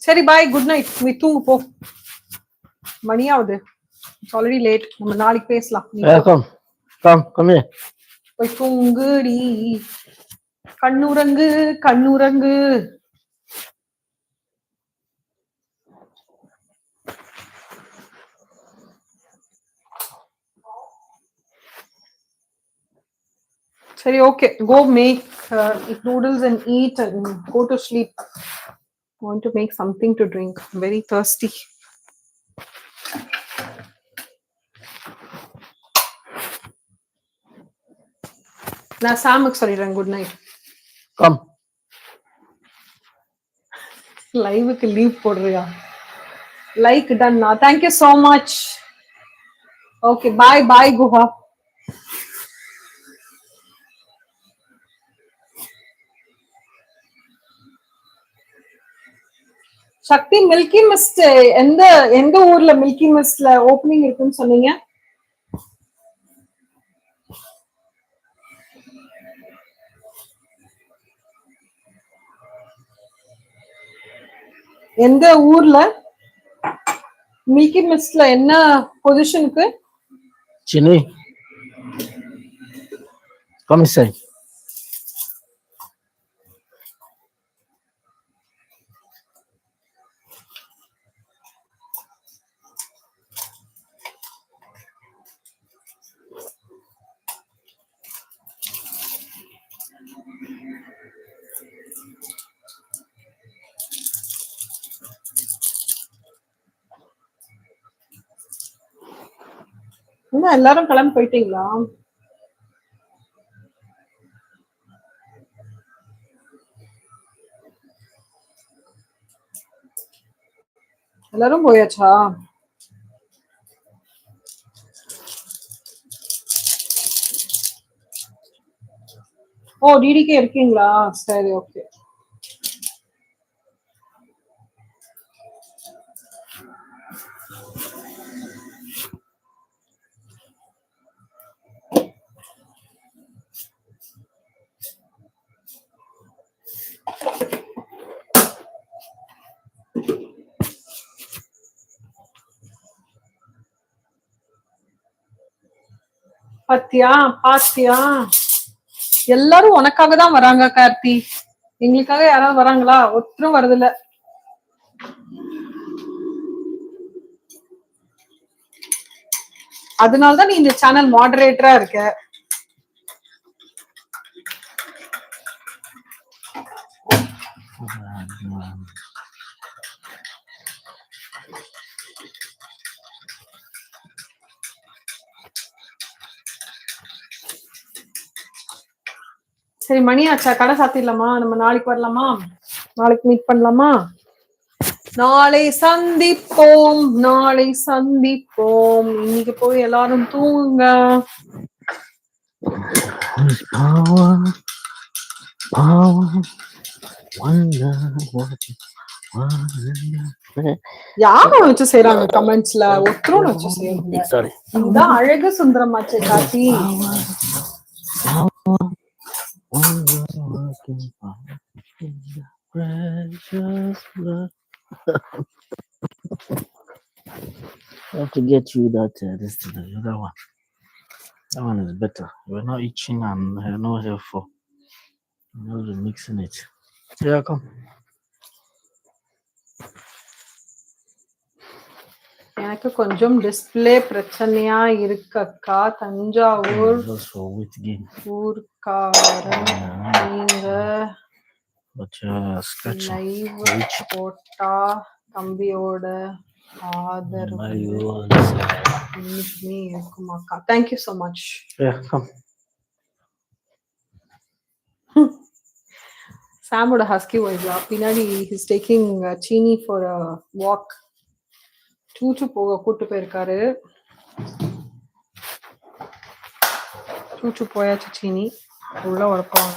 சரி பாய், good night. நீ தூங்கு போ, மணி ஆகுது. It's already late. நம்ம நாளைக்கு பேசலாம். போய் தூங்குடி, கண்ணுறங்கு கண்ணுறங்கு. சரி, okay, go make noodles and eat and go to sleep. I want to make something to drink. I'm very thirsty. நான் சாமுக்கு சொல்லிடுறேன் குட் நைட். கம் லைவுக்கு லீவ் போடுறியா? லைக் டன்னா. Thank you so much. Okay, bye bye Guha. Shakti, milky mist எந்த ஊர்ல milky மிஸ்ட்ல opening இருக்குன்னு சொன்னீங்க? எந்த ஊர்ல மில்கி மிஸ்ட்ல என்ன பொசிஷனுக்கு? Cine commission. என்ன எல்லாரும் கிளம்பி போயிட்டீங்களா? எல்லாரும் போயாச்சா? ஓ, டிடிகே இருக்கீங்களா? சரி, ஓகே. பாத்தியா எல்லாரும் உனக்காக தான் வராங்க கார்த்தி. எங்களுக்காக யாராவது வராங்களா? ஒருத்தரும் வரதில்ல. அதனாலதான் நீ இந்த சேனல் மாடரேட்டரா இருக்க. சரி, மணி ஆச்சா? கடை சாத்திடலாமா? நம்ம நாளைக்கு வரலாமா? நாளைக்கு மீட் பண்ணலாமா? நாளை சந்திப்போம், நாளை சந்திப்போம். இன்னைக்கு போய் எல்லாரும் தூங்குங்க. யாரும் வச்சு செய்யறாங்க கமெண்ட்ஸ்ல? ஒருத்தரும் வச்சு செய்யறாங்க. இதுதான் அழகு சுந்தரமாச்சே Karthi. I have to get you that this thing, the other one. That one is better. We're not itching and no help for. I'm not mixing it. Yeah, come. எனக்கு கொஞ்சம் டிஸ்பிளே பிரச்சனையா இருக்கக்கா. தஞ்சாவூர் ஊர்க்காரன் நீங்க லைவ் போட்டா தம்பியோட ஆதரவு இன்னைக்குமே இருக்குமாக்கா. Thank you so much. சாமோட ஹஸ்கி வாய்ஸா பின்னாடி is taking Cheeni for a walk. சூச்சு போக கூட்டு போயிருக்காரு. சூச்சு போயாச்சு, சீனி உள்ள உடப்பாங்க.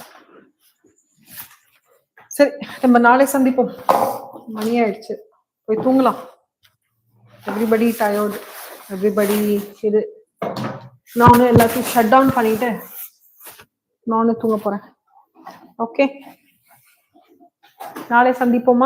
சரி, நம்ம நாளை சந்திப்போம். மணி ஆயிடுச்சு, போய் தூங்கலாம். எவ்ரிபடி டயர்டு, எவ்ரிபடி இது. நானும் எல்லாத்தையும் ஷட் டவுன் பண்ணிட்டு நானும் தூங்க போறேன். ஓகே, நாளை சந்திப்போமா?